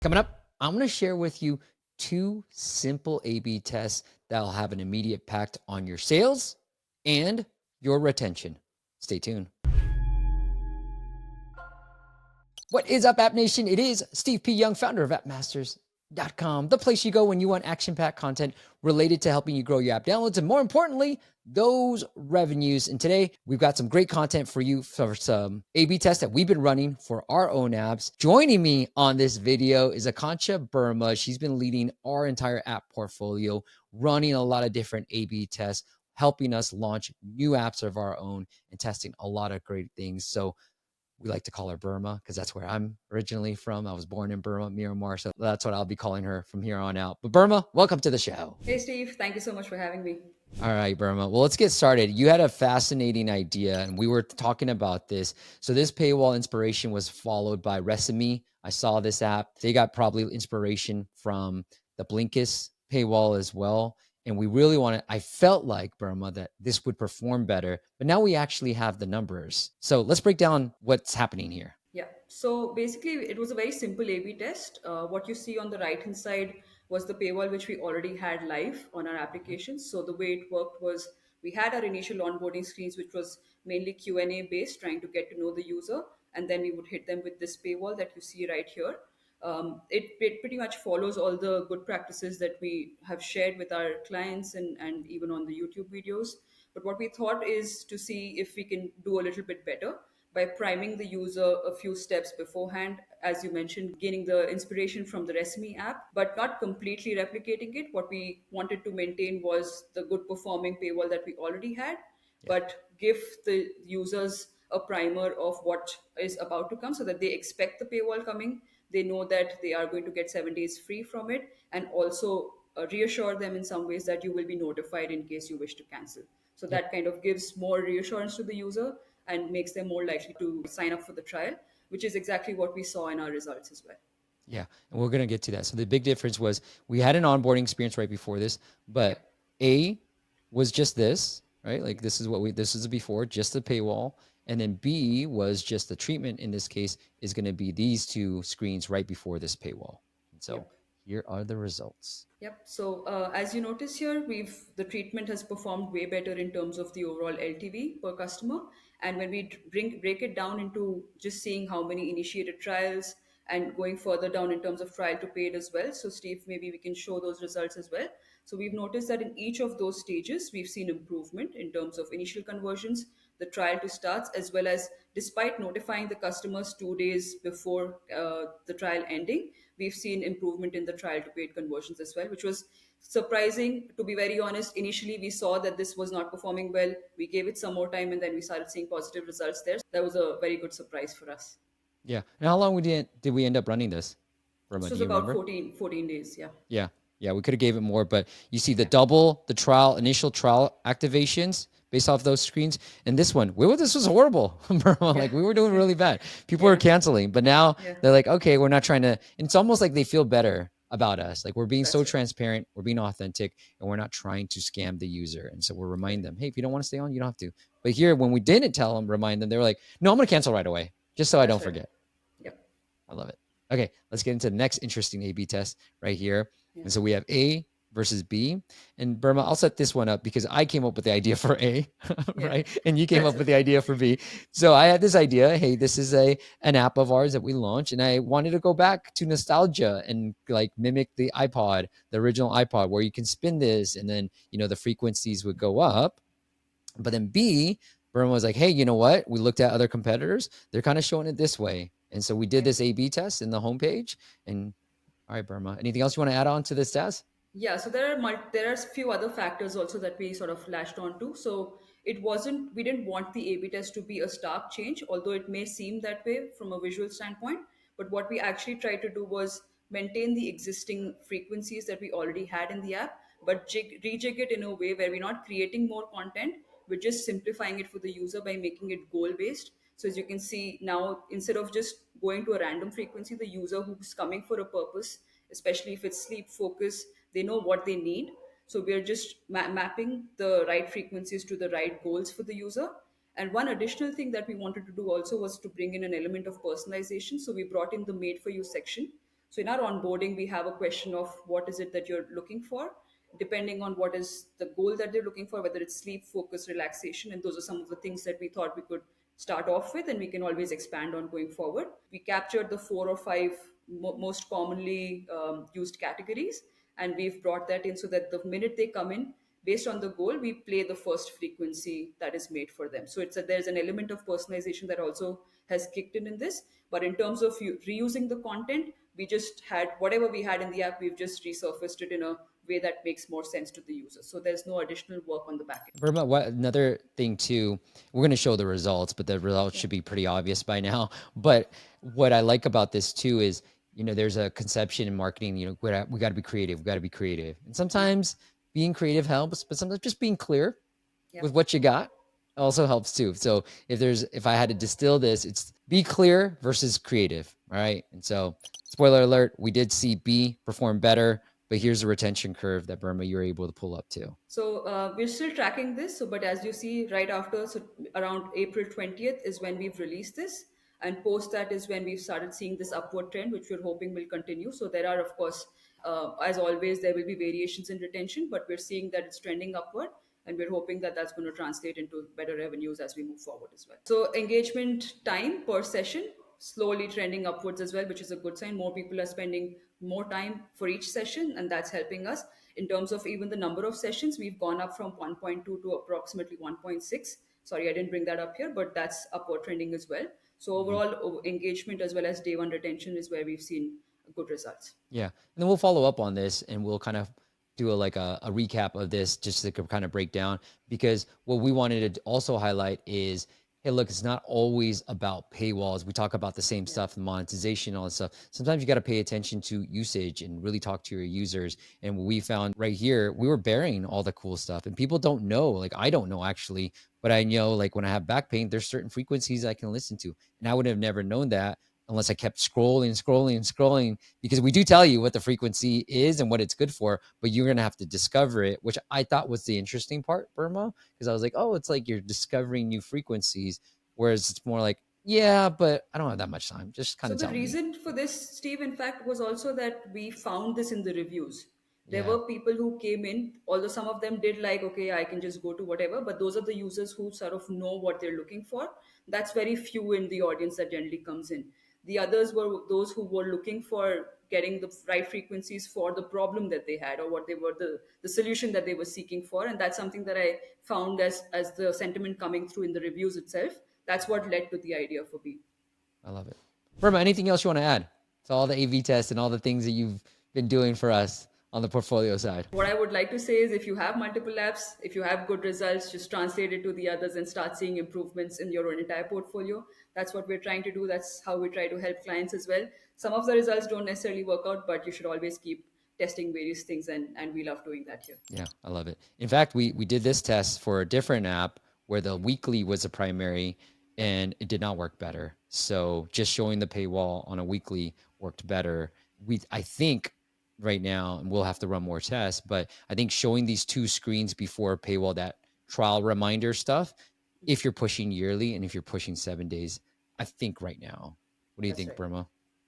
Coming up, I'm going to share with you 2 simple A/B tests that'll have an immediate impact on your sales and your retention. Stay tuned. What is up, App Nation? It is Steve P. Young, founder of appmasters.com, the place you go when you want action-packed content related to helping you grow your app downloads and, more importantly, those revenues. And today, we've got some great content for you for some A/B tests that we've been running for our own apps. Joining me on this video is Akansha Burma. She's been leading our entire app portfolio, running a lot of different A/B tests, helping us launch new apps of our own and testing a lot of great things. So we like to call her Burma because that's where I'm originally from. I was born in Burma, Myanmar. So that's what I'll be calling her from here on out. But Burma, welcome to the show. Hey, Steve. Thank you so much for having me. All right, Burma. Well, let's get started. You had a fascinating idea, and we were talking about this. So this paywall inspiration was followed by Resimi. I saw this app. They got probably inspiration from the Blinkist paywall as well. And we really wanted, I felt like, Burma, that this would perform better. But now we actually have the numbers. So let's break down what's happening here. Yeah. So basically, it was a very simple A/B test. What you see on the right hand side was the paywall, which we already had live on our application. So the way it worked was we had our initial onboarding screens, which was mainly Q&A based, trying to get to know the user, and then we would hit them with this paywall that you see right here. It pretty much follows all the good practices that we have shared with our clients and even on the YouTube videos. But what we thought is to see if we can do a little bit better by priming the user a few steps beforehand, as you mentioned, gaining the inspiration from the Resmi app, but not completely replicating it. What we wanted to maintain was the good performing paywall that we already had, Yeah. but give the users a primer of what is about to come so that they expect the paywall coming. They know that they are going to get 7 days free from it, and also reassure them in some ways that you will be notified in case you wish to cancel. So Yep. that kind of gives more reassurance to the user and makes them more likely to sign up for the trial, which is exactly what we saw in our results as well. Yeah, and we're going to get to that. So the big difference was we had an onboarding experience right before this, Yep. but A was just this, right? Like this is before, just the paywall. And then B was just the treatment in this case is going to be these 2 screens right before this paywall. And so Yep. here are the results. Yep. So as you notice here, the treatment has performed way better in terms of the overall LTV per customer. And when we break it down into just seeing how many initiated trials and going further down in terms of trial to paid as well. So Steve, maybe we can show those results as well. So we've noticed that in each of those stages, we've seen improvement in terms of initial conversions, the trial to starts, as well as despite notifying the customers 2 days before the trial ending, we've seen improvement in the trial to paid conversions as well, which was surprising. To be very honest, initially we saw that this was not performing well. We gave it some more time and then we started seeing positive results there. That was a very good surprise for us. Yeah. And how long did we end up running this? Burma, This do was you about remember? 14 days. Yeah. Yeah. Yeah, we could have gave it more, but you see the Yeah. double, the initial trial activations based off those screens. And this one, this was horrible. Yeah. Like we were doing really bad. People were Yeah. canceling, but now Yeah. they're like, okay, we're not trying to, and it's almost like they feel better about us. Like we're being so That's right. transparent, we're being authentic, and we're not trying to scam the user. And so we're reminding them, hey, if you don't want to stay on, you don't have to. But here, when we didn't remind them, they were like, no, I'm going to cancel right away, just so I That's don't right. forget. Yep. I love it. Okay, let's get into the next interesting A/B test right here. Yeah. And so we have A versus B. And Burma, I'll set this one up because I came up with the idea for A, Yeah. right? And you came That's up with right. the idea for B. So I had this idea, hey, this is an app of ours that we launched, and I wanted to go back to nostalgia and like mimic the iPod, the original iPod, where you can spin this and then the frequencies would go up. But then B, Burma was like, hey, you know what? We looked at other competitors. They're kind of showing it this way. And so we did Yeah. this A/B test in the homepage. And all right, Burma, anything else you want to add on to this test? Yeah, so there are a few other factors also that we sort of latched onto. So it wasn't we didn't want the A/B test to be a stark change, although it may seem that way from a visual standpoint. But what we actually tried to do was maintain the existing frequencies that we already had in the app, but rejig it in a way where we're not creating more content, we're just simplifying it for the user by making it goal based. So as you can see now, instead of just going to a random frequency, the user who's coming for a purpose, especially if it's sleep focus, they know what they need. So we're just mapping the right frequencies to the right goals for the user. And one additional thing that we wanted to do also was to bring in an element of personalization. So we brought in the made for you section. So in our onboarding, we have a question of what is it that you're looking for, depending on what is the goal that they're looking for, whether it's sleep, focus, relaxation. And those are some of the things that we thought we could start off with, and we can always expand on going forward. We captured the 4 or 5 most commonly used categories, and we've brought that in so that the minute they come in, based on the goal, we play the first frequency that is made for them. So there's an element of personalization that also has kicked in this. But in terms of reusing the content, we just had whatever we had in the app, we've just resurfaced it in a way that makes more sense to the user. So there's no additional work on the back end. Burma, what another thing too, we're going to show the results, but the results Yeah. should be pretty obvious by now. But what I like about this too is, there's a conception in marketing, we got to be creative. We got to be creative. And Yeah. sometimes being creative helps, but sometimes just being clear Yeah. with what you got also helps too. So if I had to distill this, it's be clear versus creative. All right. And so spoiler alert, we did see B perform better, but here's the retention curve that Burma, you're able to pull up to. So we're still tracking this. So, but as you see, right after, so around April 20th is when we've released this, and post that is when we've started seeing this upward trend, which we're hoping will continue. So there are, of course, as always, there will be variations in retention, but we're seeing that it's trending upward, and we're hoping that that's going to translate into better revenues as we move forward as well. So engagement time per session slowly trending upwards as well, which is a good sign. More people are spending more time for each session, and that's helping us. In terms of even the number of sessions, we've gone up from 1.2 to approximately 1.6. Sorry, I didn't bring that up here, but that's upward trending as well. So overall engagement as well as day one retention is where we've seen good results. Yeah. And then we'll follow up on this and we'll kind of do a recap of this just to kind of break down, because what we wanted to also highlight is, hey, look, it's not always about paywalls. We talk about the same Yeah. stuff, monetization, all that stuff. Sometimes you got to pay attention to usage and really talk to your users. And what we found right here, we were burying all the cool stuff, and people don't know. Like, I don't know actually, but I know, like, when I have back pain, there's certain frequencies I can listen to, and I would have never known that unless I kept scrolling, because we do tell you what the frequency is and what it's good for, but you're going to have to discover it, which I thought was the interesting part, Burma, because I was like, oh, it's like you're discovering new frequencies, whereas it's more like, yeah, but I don't have that much time. Just kind So of the tell me. reason for this, Steve, in fact, was also that we found this in the reviews. There Yeah, were people who came in, although some of them did like, okay, I can just go to whatever, but those are the users who sort of know what they're looking for. That's very few in the audience that generally comes in. The others were those who were looking for getting the right frequencies for the problem that they had, or what they were, the solution that they were seeking for. And that's something that I found as the sentiment coming through in the reviews itself. That's what led to the idea for B. I love it. Burma, anything else you want to add to all the AV tests and all the things that you've been doing for us on the portfolio side? What I would like to say is if you have multiple apps, if you have good results, just translate it to the others and start seeing improvements in your entire portfolio. That's what we're trying to do. That's how we try to help clients as well. Some of the results don't necessarily work out, but you should always keep testing various things, and we love doing that here. Yeah, I love it. In fact, we did this test for a different app where the weekly was a primary and it did not work better. So just showing the paywall on a weekly worked better. I think right now, and we'll have to run more tests, but I think showing these two screens before paywall, that trial reminder stuff, if you're pushing yearly and if you're pushing 7 days, I think right now. What do you That's think, right. Burma?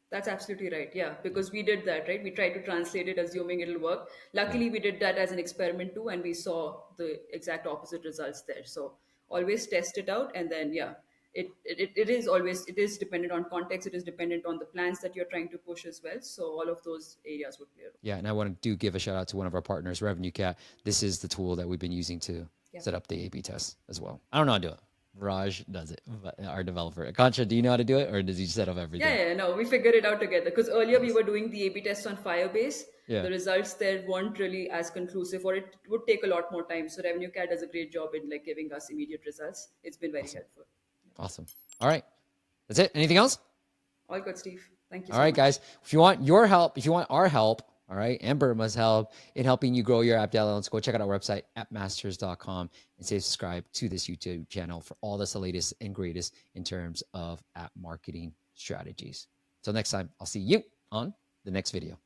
That's absolutely right. Yeah, Yeah. because we did that, right? We tried to translate it assuming it'll work. Yeah. Luckily, we did that as an experiment too, and we saw the exact opposite results there. So always test it out, and then yeah, it is always, it is dependent on context. It is dependent on the plans that you're trying to push as well. So all of those areas would play a role. Yeah, and I want to give a shout out to one of our partners, Revenue Cat. This is the tool that we've been using to Yeah. set up the A/B test as well. I don't know how to do it. Raj does it, but our developer. Concha, do you know how to do it, or does he set up everything? Yeah, no, we figured it out together because earlier we Nice. were doing the A/B tests on Firebase. Yeah, The results there weren't really as conclusive, or it would take a lot more time. So Revenue Cat does a great job in like giving us immediate results. It's been very awesome, helpful. awesome. All right, that's it. Anything else? All good, Steve. Thank you All so right, much. guys. If you want your help, if you want our help, all right, and Burma's help in helping you grow your app downloads, go check out our website, appmasters.com, and say subscribe to this YouTube channel for all this, the latest and greatest in terms of app marketing strategies. Until next time, I'll see you on the next video.